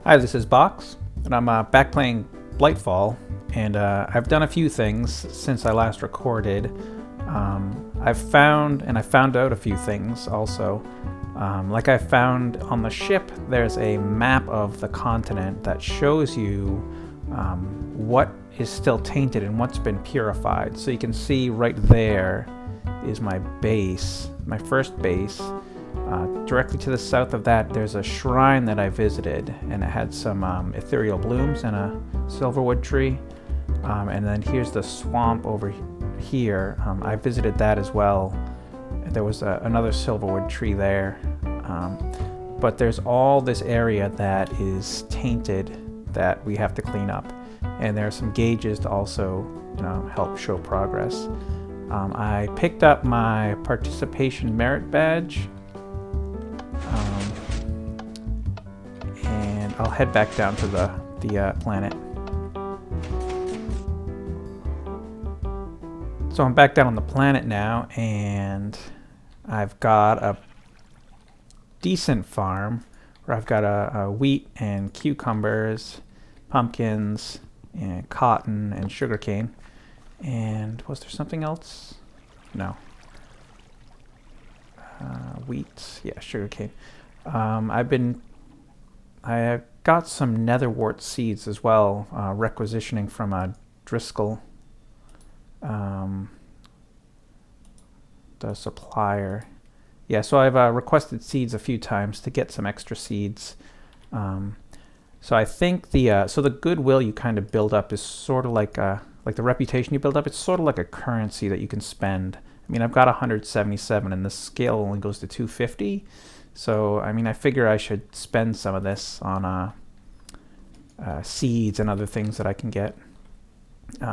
Hi, this is Box, and I'm back playing Blightfall, and I've done a few things since I last recorded. I found out a few things also. Like I found on the ship, there's a map of the continent that shows you what is still tainted and what's been purified. So you can see right there is my base, my first base. Directly to the south of that, there's a shrine that I visited, and it had some ethereal blooms and a silverwood tree. And then here's the swamp over here. I visited that as well. There was another silverwood tree there. But there's all this area that is tainted that we have to clean up. And there are some gauges to also, help show progress. I picked up my participation merit badge. And I'll head back down to the planet. So I'm back down on the planet now, and I've got a decent farm where I've got a wheat and cucumbers, pumpkins, and cotton and sugarcane. And was there something else? No. Wheat, yeah, sugarcane. I have got some netherwort seeds as well, requisitioning from a Driscoll, the supplier. Yeah, so I've requested seeds a few times to get some extra seeds. So I think the goodwill you kind of build up is sort of like the reputation you build up. It's sort of like a currency that you can spend. I mean, I've got 177, and the scale only goes to 250. So, I mean, I figure I should spend some of this on seeds and other things that I can get.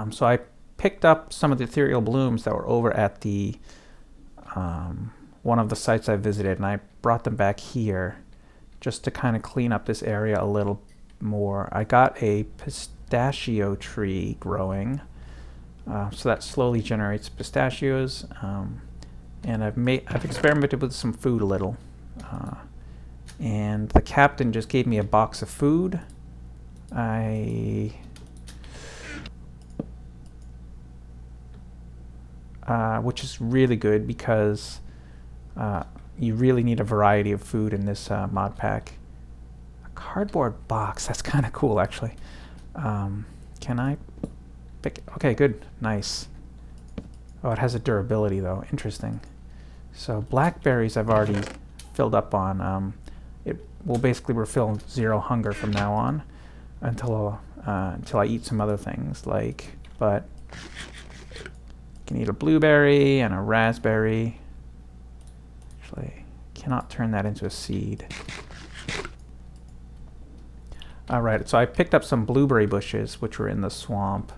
So I picked up some of the ethereal blooms that were over at the one of the sites I visited, and I brought them back here just to kind of clean up this area a little more. I got a pistachio tree growing. So that slowly generates pistachios, and I've experimented with some food a little, and the captain just gave me a box of food. Which is really good because you really need a variety of food in this mod pack. A cardboard box, that's kind of cool actually. Can I pick? Okay, good, nice. Oh, it has a durability though, interesting. So blackberries I've already filled up on. It will basically refill 0 hunger from now on until I eat some other things but you can eat a blueberry and a raspberry. Actually, cannot turn that into a seed. All right, so I picked up some blueberry bushes which were in the swamp.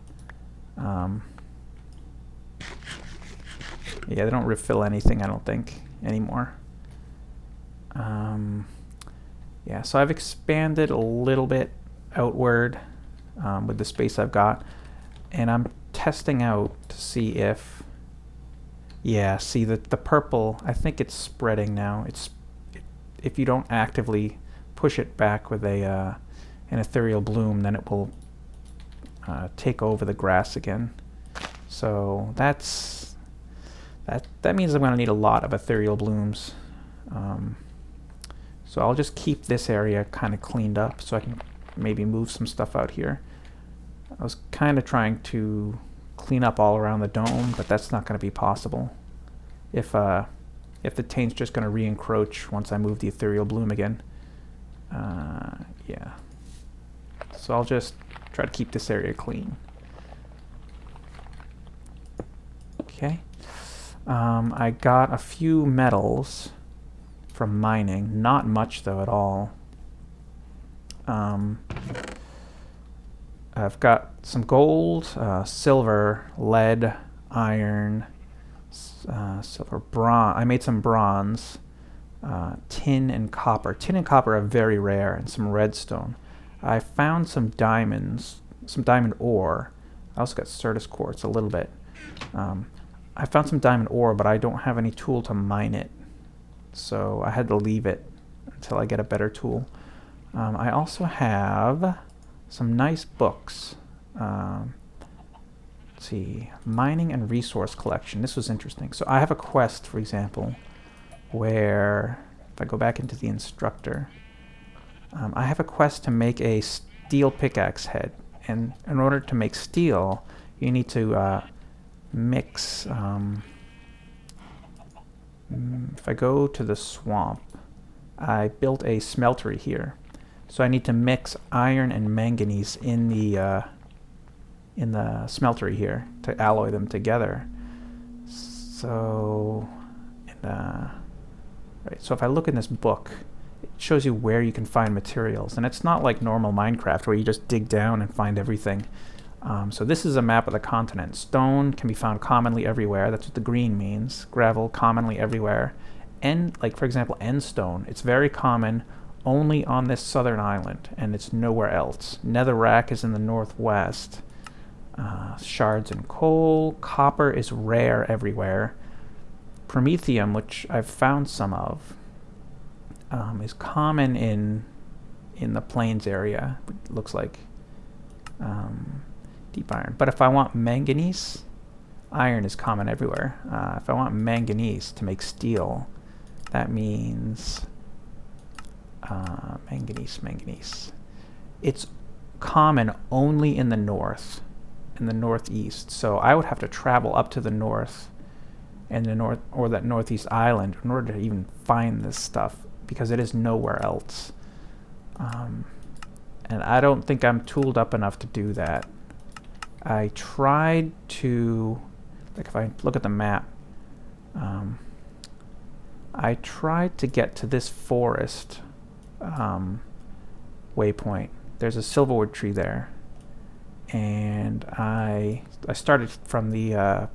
Yeah, they don't refill anything, I don't think, anymore. Yeah, so I've expanded a little bit outward with the space I've got, and I'm testing out to see if, yeah, see the purple, I think it's spreading now. If you don't actively push it back with an ethereal bloom, then it will take over the grass again. So that means I'm going to need a lot of ethereal blooms. So I'll just keep this area kind of cleaned up so I can maybe move some stuff out here. I was kind of trying to clean up all around the dome, but that's not going to be possible if the taint's just going to re-encroach once I move the ethereal bloom again. Yeah. So I'll just try to keep this area clean. Okay. I got a few metals from mining. Not much though at all. I've got some gold, silver, lead, iron, silver, bronze. I made some bronze, tin and copper. Tin and copper are very rare, and some redstone. I found some diamonds, some diamond ore. I also got Certus quartz a little bit. I found some diamond ore, but I don't have any tool to mine it. So I had to leave it until I get a better tool. I also have some nice books. Let's see, mining and resource collection. This was interesting. So I have a quest, for example, where if I go back into the instructor, I have a quest to make a steel pickaxe head. And in order to make steel, you need to mix. If I go to the swamp, I built a smeltery here. So I need to mix iron and manganese in the smeltery here to alloy them together. So, right. So if I look in this book, it shows you where you can find materials, and it's not like normal Minecraft where you just dig down and find everything. So this is a map of the continent. Stone can be found commonly everywhere. That's what the green means. Gravel commonly everywhere. And like for example, end stone. It's very common only on this southern island, and it's nowhere else. Netherrack is in the northwest. Shards and coal. Copper is rare everywhere. Promethium, which I've found some of, is common in the plains area. It looks like deep iron. But if I want manganese, iron is common everywhere. If I want manganese to make steel, that means manganese. It's common only in the north, in the northeast. So I would have to travel up to the north and the north or that northeast island in order to even find this stuff, because it is nowhere else. And I don't think I'm tooled up enough to do that. I tried to, like if I look at the map, I tried to get to this forest waypoint. There's a silverwood tree there, and I started from the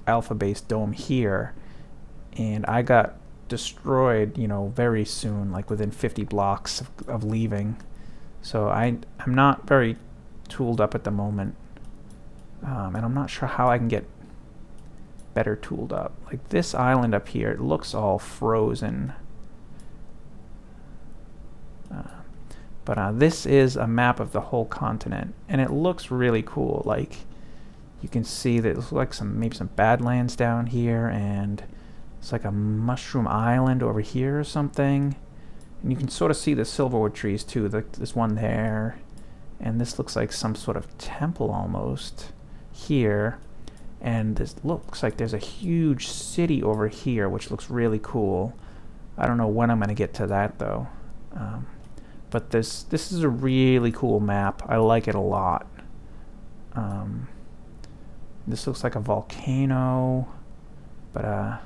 alpha base dome here, and I got destroyed, you know, very soon, like within 50 blocks of leaving. So I'm not very tooled up at the moment, and I'm not sure how I can get better tooled up. Like this island up here, it looks all frozen. But this is a map of the whole continent, and it looks really cool. Like you can see that it looks like maybe some badlands down here, and it's like a mushroom island over here or something. And you can sort of see the silverwood trees too. This one there, and this looks like some sort of temple almost here. And this looks like there's a huge city over here, which looks really cool. I don't know when I'm going to get to that though. But this is a really cool map. I like it a lot. This looks like a volcano, but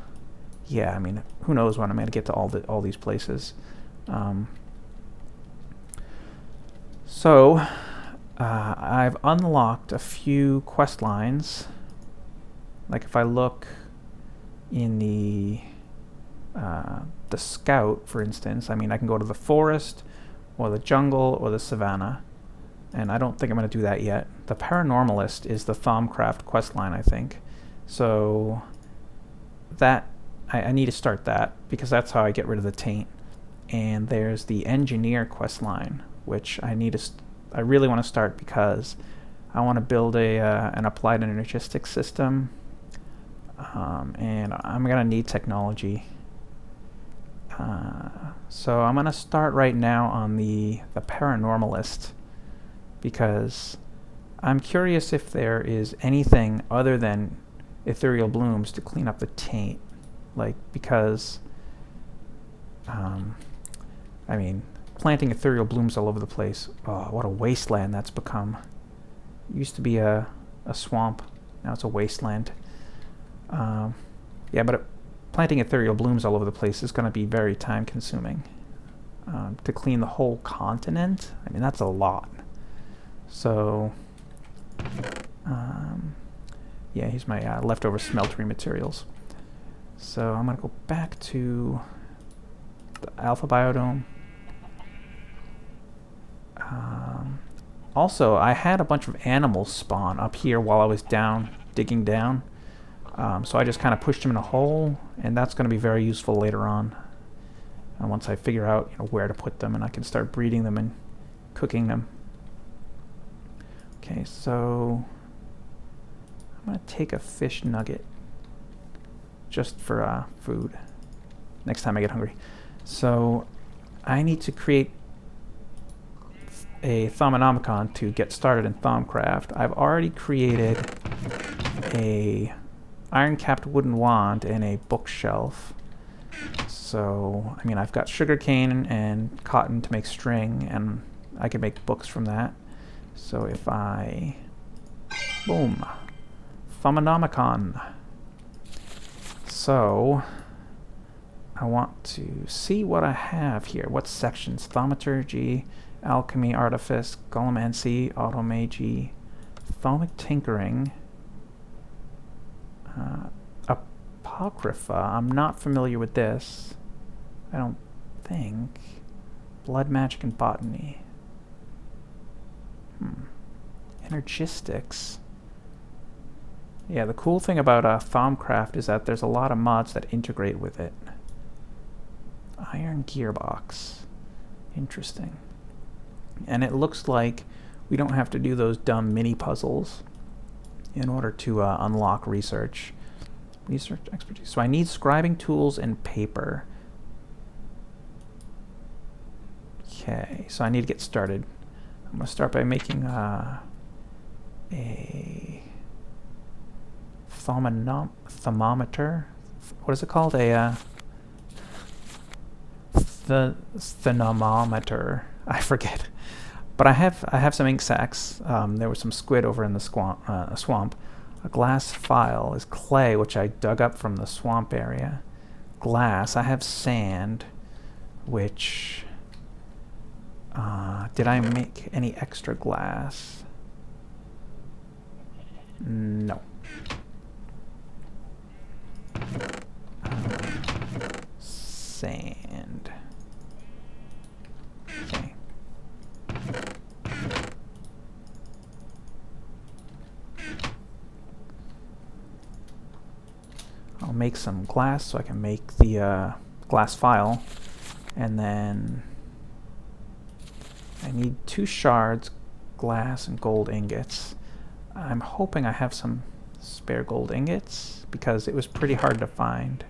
yeah, I mean, who knows when I'm going to get to all these places. So I've unlocked a few quest lines. Like if I look in the scout, for instance, I mean, I can go to the forest or the jungle or the savannah, and I don't think I'm going to do that yet. The paranormalist is the Thaumcraft quest line, I think. So that I need to start that, because that's how I get rid of the taint. And there's the engineer quest line, which I really want to start, because I want to build an applied energistic system, and I'm gonna need technology. So I'm gonna start right now on the paranormalist, because I'm curious if there is anything other than ethereal blooms to clean up the taint. Like, because I mean, planting ethereal blooms all over the place, oh, what a wasteland that's become. It used to be a swamp, now it's a wasteland. Yeah, but planting ethereal blooms all over the place is going to be very time consuming. To clean the whole continent, I mean, that's a lot. So yeah, here's my leftover smeltery materials. So I'm going to go back to the alpha biodome. Also, I had a bunch of animals spawn up here while I was digging down. So I just kind of pushed them in a hole, and that's going to be very useful later on. And once I figure out where to put them, and I can start breeding them and cooking them. Okay, so I'm gonna take a fish nugget just for food next time I get hungry. So I need to create a Thaumo-monomo-meter to get started in Thaumcraft. I've already created a iron-capped wooden wand and a bookshelf. So, I mean, I've got sugarcane and cotton to make string, and I can make books from that. So if I... boom. Thaumo-monomo-meter. So, I want to see what I have here. What sections? Thaumaturgy, alchemy, artifice, gollemancy, automagy, thaumic tinkering, apocrypha. I'm not familiar with this. I don't think. Blood magic and botany. Energistics. Yeah, the cool thing about Thaumcraft is that there's a lot of mods that integrate with it. Iron gearbox. Interesting. And it looks like we don't have to do those dumb mini puzzles in order to unlock research. Research expertise. So I need scribing tools and paper. Okay, so I need to get started. I'm going to start by making a thermometer. What is it called? The thermometer. I forget. But I have some ink sacs. There was some squid over in the swamp. A glass file is clay, which I dug up from the swamp area. Glass. I have sand, which... did I make any extra glass? No. Sand. Okay. I'll make some glass so I can make the glass file, and then I need 2 shards, glass, and gold ingots. I'm hoping I have some spare gold ingots because it was pretty hard to find.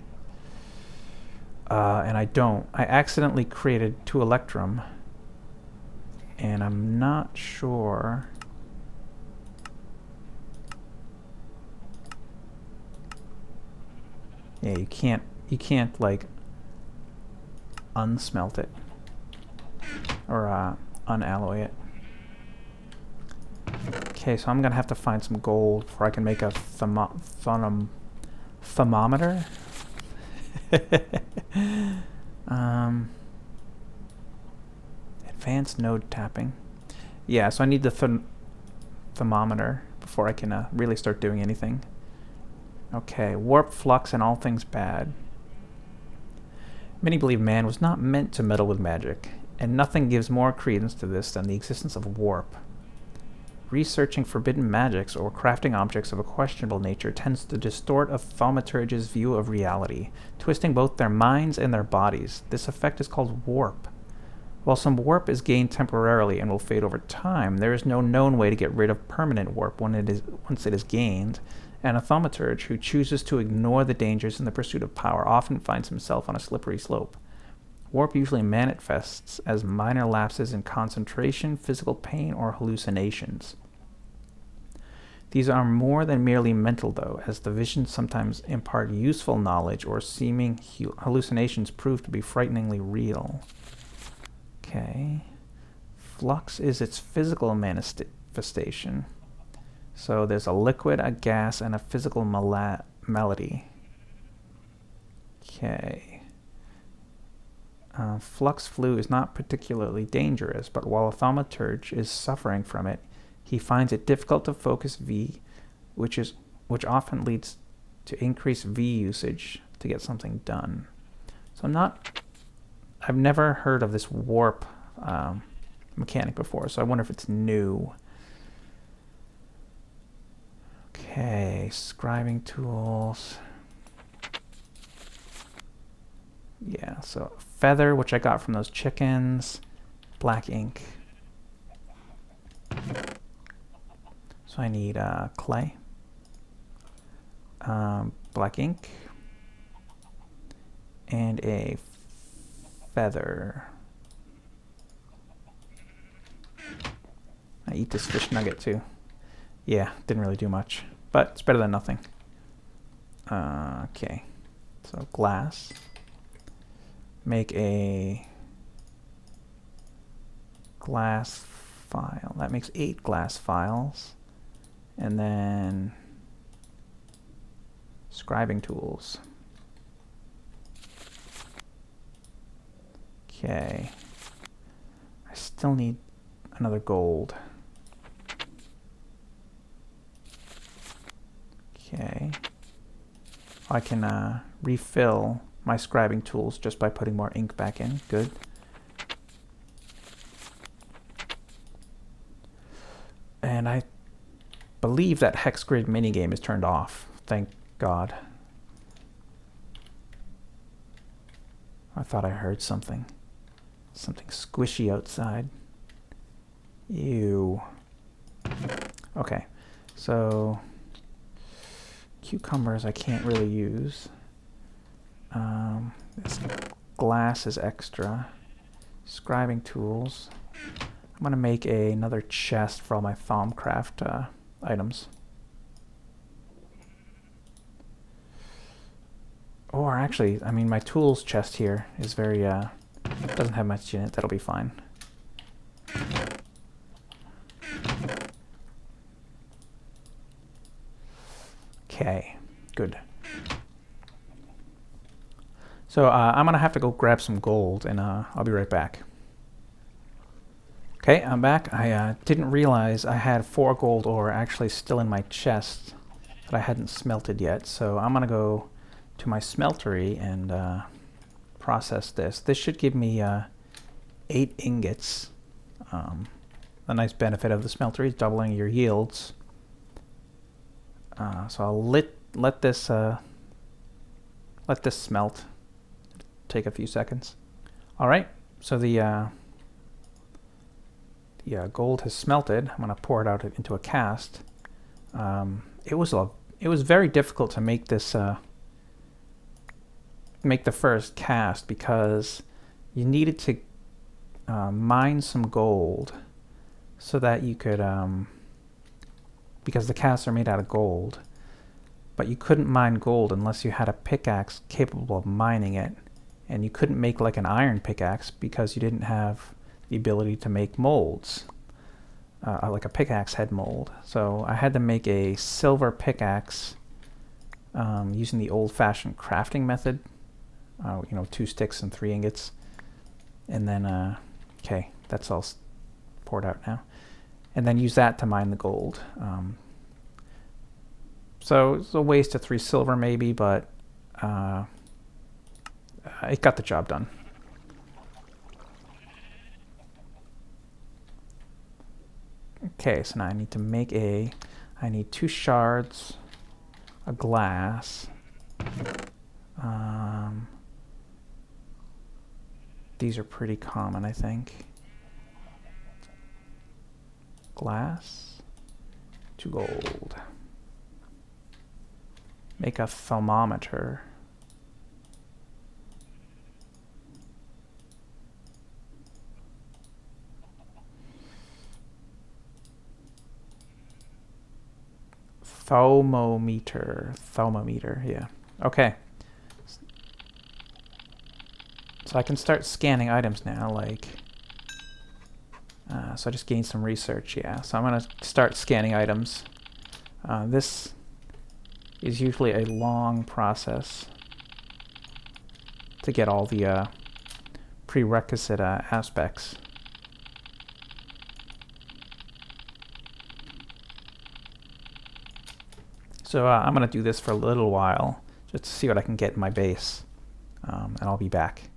And I don't. I accidentally created 2 electrum, and I'm not sure. Yeah, you can't like unsmelt it or unalloy it. Okay, so I'm gonna have to find some gold before I can make a thermometer. Advanced node tapping. Yeah, so I need the thermometer before I can really start doing anything. Okay, warp, flux, and all things bad. Many believe man was not meant to meddle with magic, and nothing gives more credence to this than the existence of warp. Researching forbidden magics or crafting objects of a questionable nature tends to distort a thaumaturge's view of reality, twisting both their minds and their bodies. This effect is called warp. While some warp is gained temporarily and will fade over time, there is no known way to get rid of permanent warp once it is gained, and a thaumaturge who chooses to ignore the dangers in the pursuit of power often finds himself on a slippery slope. Warp usually manifests as minor lapses in concentration, physical pain, or hallucinations. These are more than merely mental, though, as the visions sometimes impart useful knowledge or seeming hallucinations prove to be frighteningly real. Okay. Flux is its physical manifestation. So there's a liquid, a gas, and a physical melody. Okay. Flux flu is not particularly dangerous, but while a thaumaturge is suffering from it, he finds it difficult to focus V, which often leads to increased V usage to get something done. So I've never heard of this warp mechanic before, so I wonder if it's new. Okay, scribing tools. Yeah, so feather, which I got from those chickens, black ink. So I need clay, black ink, and a feather. I eat this fish nugget too. Yeah, didn't really do much, but it's better than nothing. Okay, so glass. Make a glass file. That makes 8 glass files. And then scribing tools. Okay. I still need another gold. Okay. I can refill my scribing tools just by putting more ink back in. Good. And I believe that hex grid minigame is turned off. Thank God. I thought I heard something. Something squishy outside. Ew. Okay, so cucumbers I can't really use. This glass is extra. Scribing tools. I'm going to make another chest for all my Thaumcraft items. Or actually, I mean, my tools chest here is very, doesn't have much in it. That'll be fine. Okay, good. So I'm going to have to go grab some gold, and I'll be right back. Okay, I'm back. I didn't realize I had 4 gold ore actually still in my chest that I hadn't smelted yet. So I'm going to go to my smeltery and process this. This should give me 8 ingots. The nice benefit of the smeltery is doubling your yields. So I'll let this smelt. Take a few seconds. All right. So the gold has smelted. I'm going to pour it out into a cast. It was very difficult to make this make the first cast because you needed to mine some gold so that you could because the casts are made out of gold, but you couldn't mine gold unless you had a pickaxe capable of mining it, and you couldn't make like an iron pickaxe because you didn't have the ability to make molds, like a pickaxe head mold. So I had to make a silver pickaxe using the old-fashioned crafting method, 2 sticks and 3 ingots. And then, okay, that's all poured out now. And then use that to mine the gold. So it's a waste of 3 silver maybe, but it got the job done. Okay, so now I need to make I need 2 shards, a glass. These are pretty common, I think. Glass, 2 gold. Make a thermometer. Thaumo-monomo-meter, yeah. Okay. So I can start scanning items now, like... so I just gained some research, yeah. So I'm going to start scanning items. This is usually a long process to get all the prerequisite aspects. So I'm going to do this for a little while, just to see what I can get in my base, and I'll be back.